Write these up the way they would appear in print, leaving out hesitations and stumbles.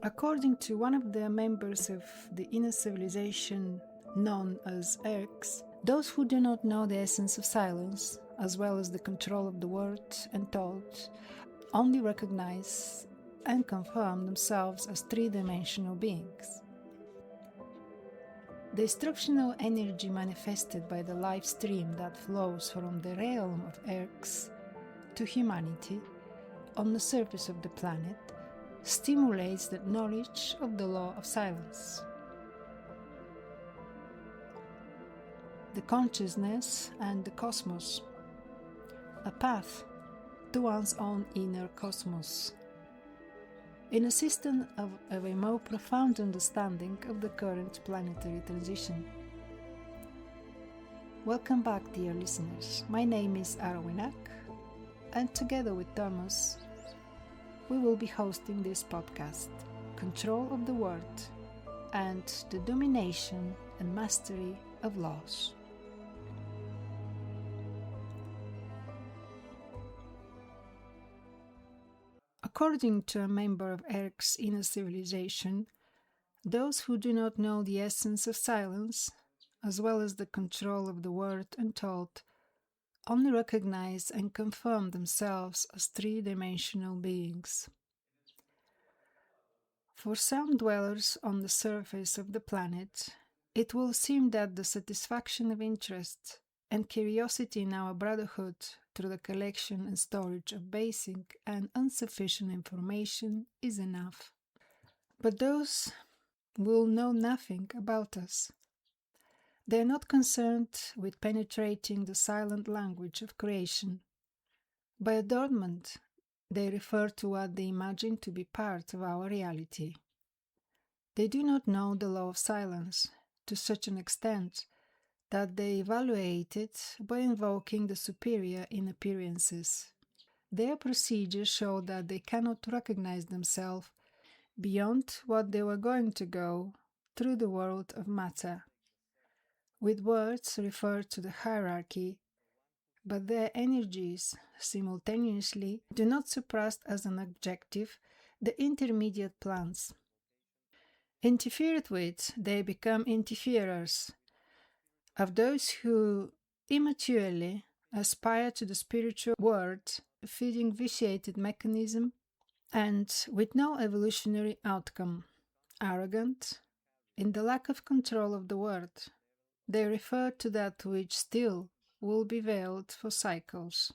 According to one of the members of the inner civilization known as Erks, those who do not know the essence of silence, as well as the control of the word and thought, only recognize and confirm themselves as three-dimensional beings. The instructional energy manifested by the life stream that flows from the realm of Erks to humanity on the surface of the planet stimulates the knowledge of the law of silence. The consciousness and the cosmos, a path to one's own inner cosmos, in a system of a more profound understanding of the current planetary transition. Welcome back, dear listeners. My name is Arwinak, and together with Thomas, we will be hosting this podcast, Control of the Word and the Domination and Mastery of Laws. According to a member of Erks' inner civilization, those who do not know the essence of silence, as well as the control of the word and thought, only recognize and confirm themselves as three-dimensional beings. For some dwellers on the surface of the planet, it will seem that the satisfaction of interest and curiosity in our brotherhood through the collection and storage of basic and insufficient information is enough. But those will know nothing about us. They are not concerned with penetrating the silent language of creation. By adornment, they refer to what they imagine to be part of our reality. They do not know the law of silence to such an extent that they evaluate it by invoking the superior in appearances. Their procedures show that they cannot recognize themselves beyond what they were going to go through the world of matter. With words refer to the hierarchy, but their energies simultaneously do not suppress as an objective the intermediate plans. Interfered with, they become interferers of those who immaturely aspire to the spiritual world, feeding vitiated mechanism and with no evolutionary outcome. Arrogant, in the lack of control of the word, they refer to that which still will be veiled for cycles.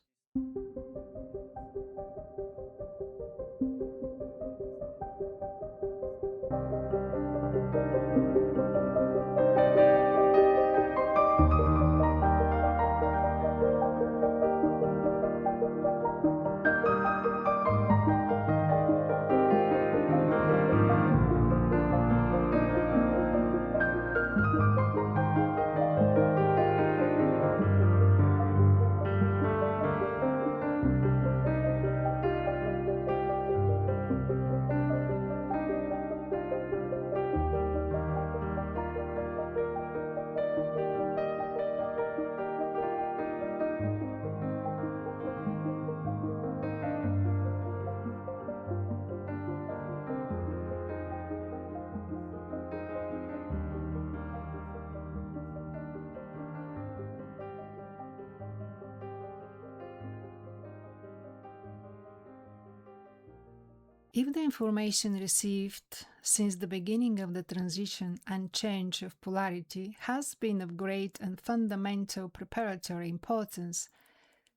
If the information received since the beginning of the transition and change of polarity has been of great and fundamental preparatory importance,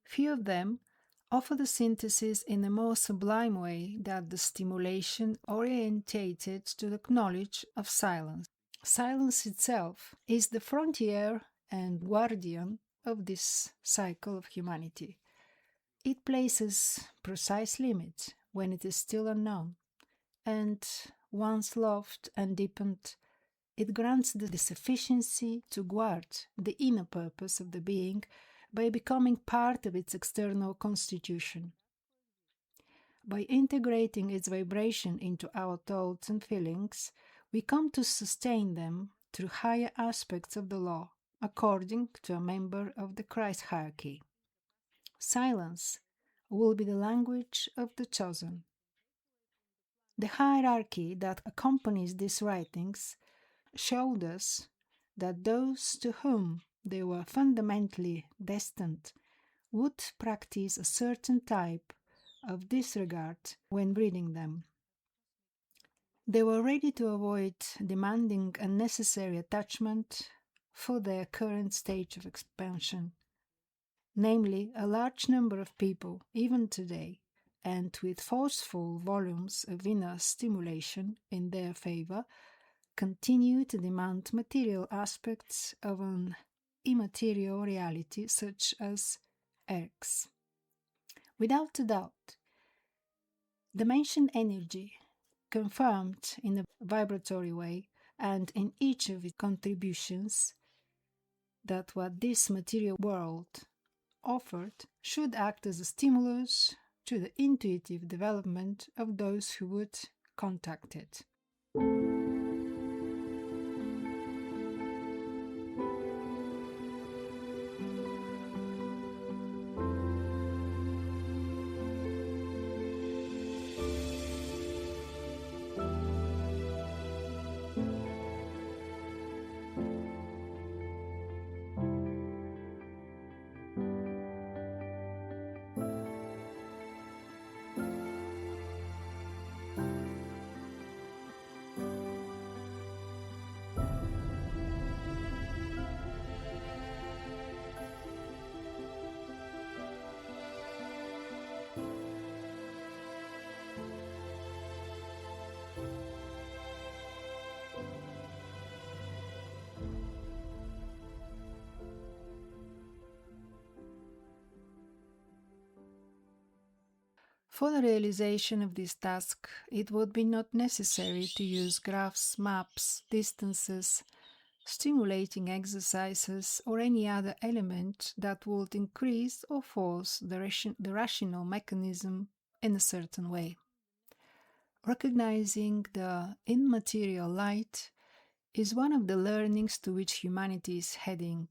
few of them offer the synthesis in a more sublime way than the stimulation orientated to the knowledge of silence. Silence itself is the frontier and guardian of this cycle of humanity. It places precise limits when it is still unknown, and once loved and deepened, it grants the sufficiency to guard the inner purpose of the being by becoming part of its external constitution. By integrating its vibration into our thoughts and feelings, we come to sustain them through higher aspects of the law, according to a member of the Christ hierarchy. Silence, will be the language of the chosen. The hierarchy that accompanies these writings showed us that those to whom they were fundamentally destined would practice a certain type of disregard when reading them. They were ready to avoid demanding unnecessary attachment for their current stage of expansion, namely a large number of people, even today, and with forceful volumes of inner stimulation in their favor, continue to demand material aspects of an immaterial reality such as Erks. Without a doubt, the mentioned energy, confirmed in a vibratory way and in each of its contributions, that what this material world offered should act as a stimulus to the intuitive development of those who would contact it. For the realization of this task, it would be not necessary to use graphs, maps, distances, stimulating exercises, or any other element that would increase or force the rational mechanism in a certain way. Recognizing the immaterial light is one of the learnings to which humanity is heading.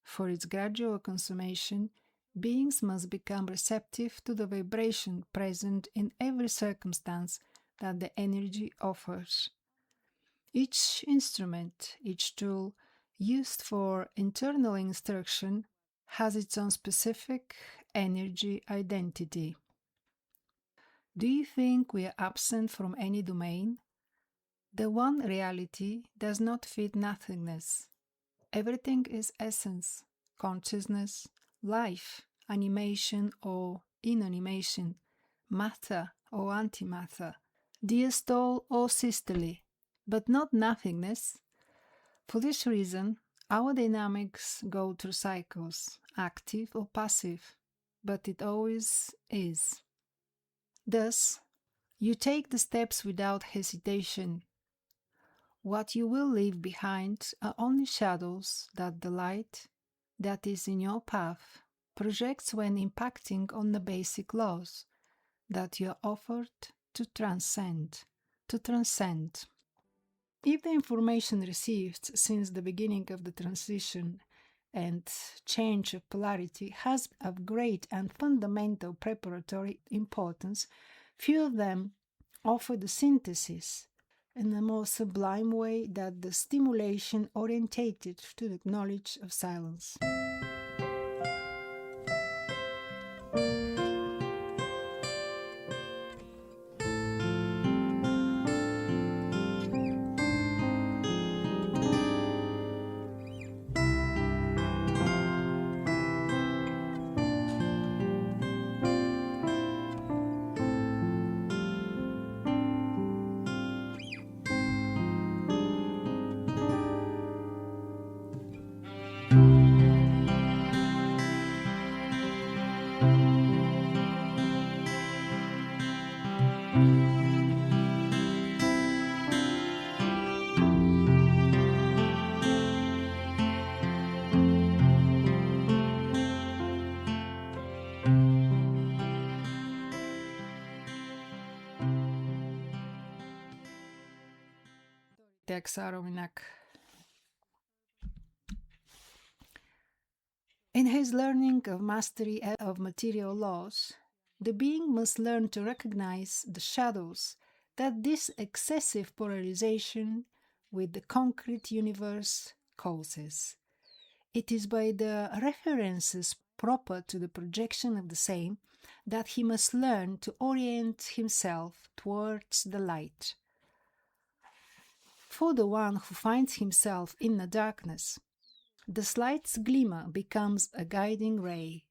For its gradual consummation, beings must become receptive to the vibration present in every circumstance that the energy offers. Each instrument, each tool used for internal instruction has its own specific energy identity. Do you think we are absent from any domain? The one reality does not fit nothingness. Everything is essence, consciousness, life, animation or inanimation, matter or antimatter, diastole or systole, but not nothingness. For this reason, our dynamics go through cycles, active or passive, but it always is. Thus, you take the steps without hesitation. What you will leave behind are only shadows that the light that is in your path projects when impacting on the basic laws that you are offered to transcend. If the information received since the beginning of the transition and change of polarity has of great and fundamental preparatory importance, few of them offer the synthesis in a more sublime way that the stimulation orientated to the knowledge of silence. In his learning of mastery of material laws, the being must learn to recognize the shadows that this excessive polarization with the concrete universe causes. It is by the references proper to the projection of the same that he must learn to orient himself towards the light. For the one who finds himself in the darkness, the slightest glimmer becomes a guiding ray.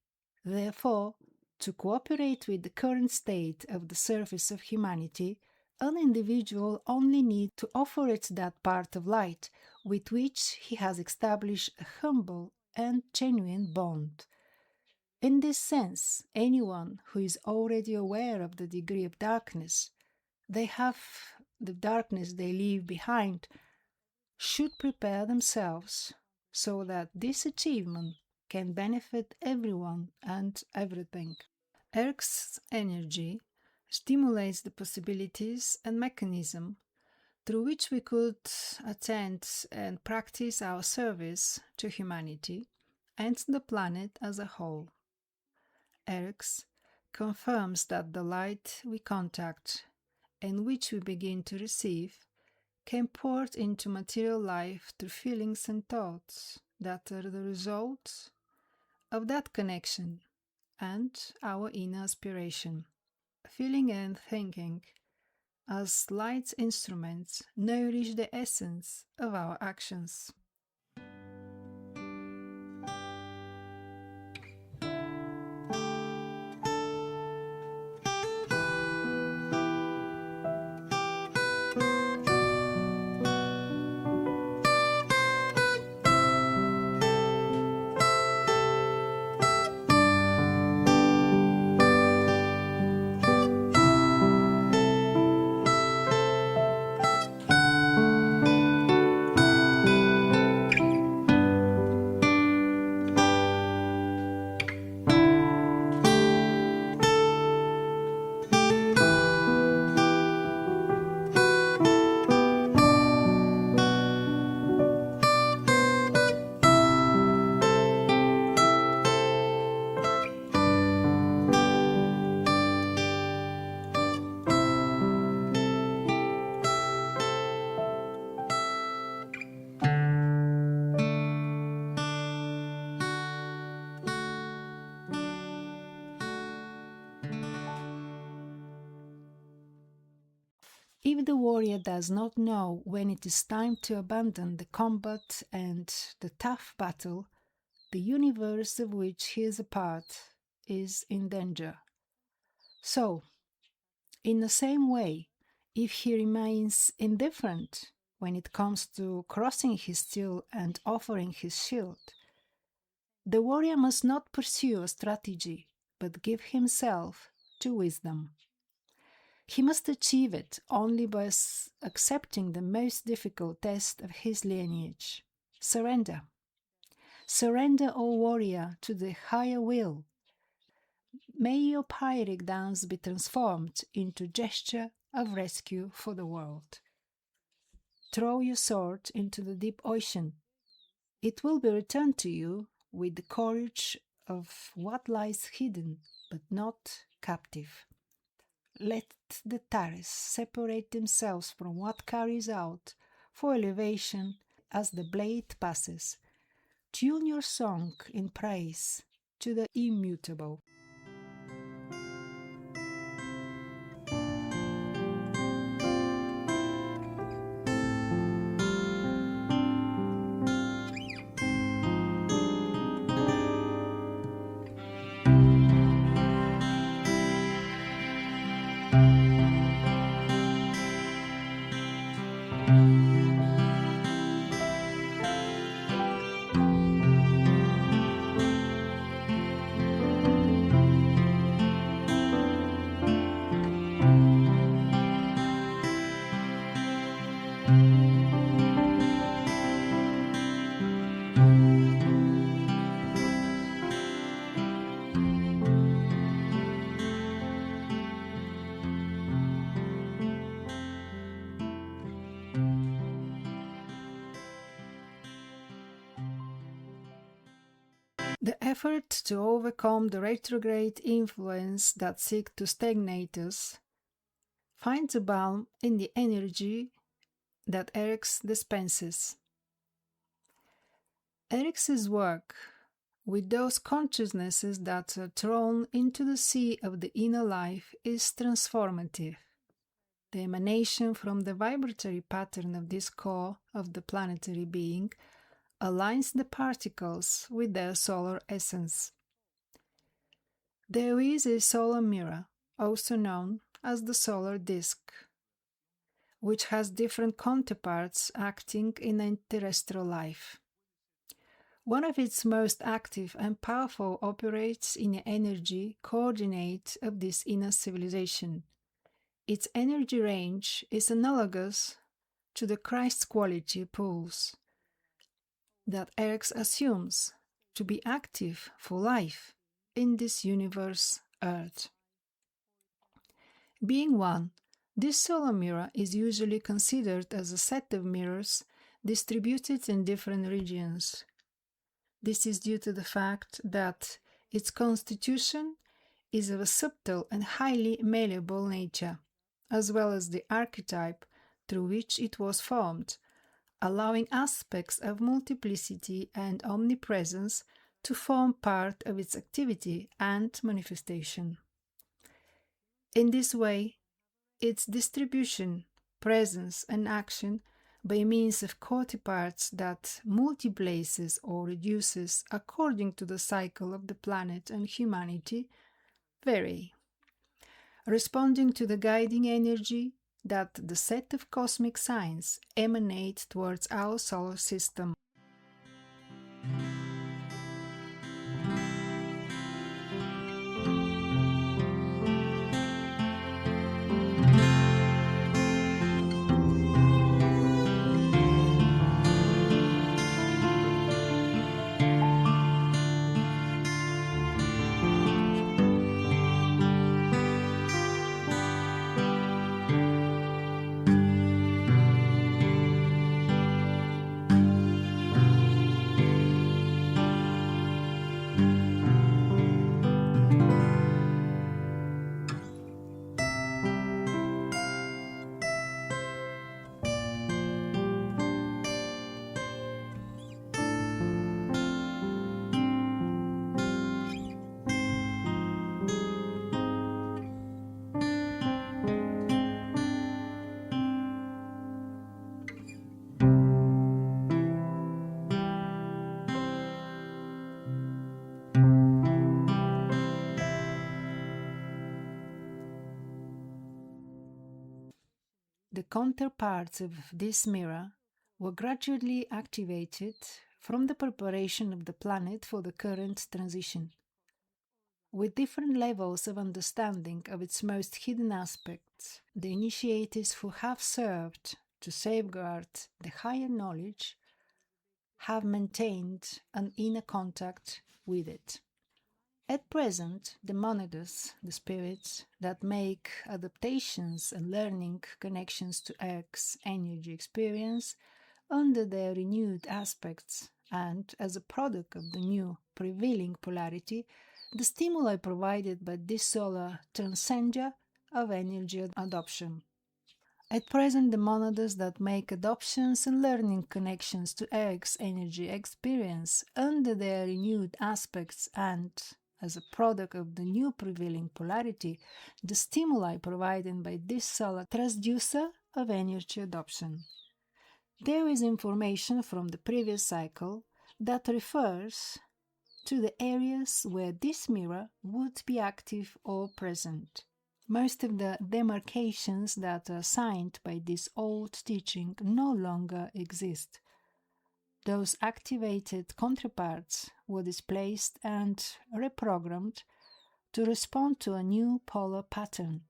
Therefore, to cooperate with the current state of the surface of humanity, an individual only needs to offer it that part of light with which he has established a humble and genuine bond. In this sense, anyone who is already aware of the degree of darkness the darkness they leave behind, should prepare themselves so that this achievement can benefit everyone and everything. Erks' energy stimulates the possibilities and mechanism through which we could attend and practice our service to humanity and the planet as a whole. Erks confirms that the light we contact and which we begin to receive can pour into material life through feelings and thoughts that are the result of that connection and our inner aspiration. Feeling and thinking, as light's instruments, nourish the essence of our actions. If the warrior does not know when it is time to abandon the combat and the tough battle, the universe of which he is a part is in danger. So, in the same way, if he remains indifferent when it comes to crossing his steel and offering his shield, the warrior must not pursue a strategy, but give himself to wisdom. He must achieve it only by accepting the most difficult test of his lineage, surrender. Surrender, O warrior, to the higher will. May your Pyrrhic dance be transformed into gesture of rescue for the world. Throw your sword into the deep ocean. It will be returned to you with the courage of what lies hidden but not captive. Let the tares separate themselves from what carries out for elevation as the blade passes. Tune your song in praise to the immutable. The effort to overcome the retrograde influence that seek to stagnate us finds a balm in the energy that Erks dispenses. Erks's work with those consciousnesses that are thrown into the sea of the inner life is transformative. The emanation from the vibratory pattern of this core of the planetary being aligns the particles with their solar essence. There is a solar mirror, also known as the solar disk, which has different counterparts acting in terrestrial life. One of its most active and powerful operates in the energy coordinate of this inner civilization. Its energy range is analogous to the Christ quality pulse that Erks assumes to be active for life in this universe, Earth. Being one, this solar mirror is usually considered as a set of mirrors distributed in different regions. This is due to the fact that its constitution is of a subtle and highly malleable nature, as well as the archetype through which it was formed, allowing aspects of multiplicity and omnipresence to form part of its activity and manifestation. In this way, its distribution, presence, and action by means of counterparts that multiplaces or reduces according to the cycle of the planet and humanity vary, responding to the guiding energy that the set of cosmic signs emanate towards our solar system. The counterparts of this mirror were gradually activated from the preparation of the planet for the current transition. With different levels of understanding of its most hidden aspects, the initiates who have served to safeguard the higher knowledge have maintained an inner contact with it. At present, the monadas, the spirits that make adaptations and learning connections to Erks' energy experience under their renewed aspects and as a product of the new prevailing polarity, the stimuli provided by this solar transcender of energy adoption. At present, the monadas that make adoptions and learning connections to Erks' energy experience under their renewed aspects and as a product of the new prevailing polarity, the stimuli provided by this solar transducer of energy adoption. There is information from the previous cycle that refers to the areas where this mirror would be active or present. Most of the demarcations that are assigned by this old teaching no longer exist. Those activated counterparts were displaced and reprogrammed to respond to a new polar pattern.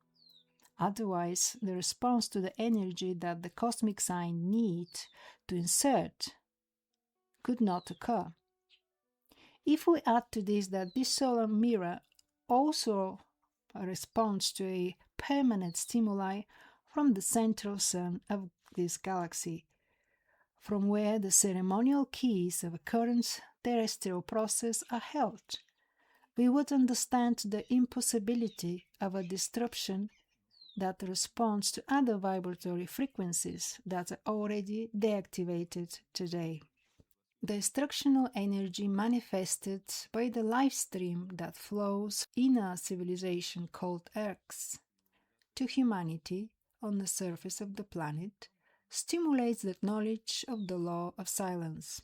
Otherwise, the response to the energy that the cosmic sign needs to insert could not occur. If we add to this that this solar mirror also responds to a permanent stimuli from the central sun of this galaxy, from where the ceremonial keys of a current terrestrial process are held, we would understand the impossibility of a disruption that responds to other vibratory frequencies that are already deactivated today. The instructional energy manifested by the life stream that flows in a civilization called Erks to humanity on the surface of the planet stimulates the knowledge of the law of silence.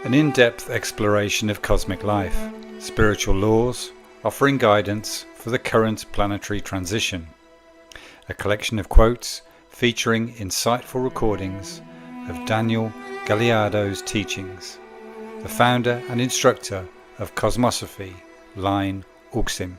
An in-depth exploration of cosmic life, spiritual laws, offering guidance for the current planetary transition. A collection of quotes featuring insightful recordings of Daniel Gagliardo's teachings, the founder and instructor of Cosmosophy, Line Uxim.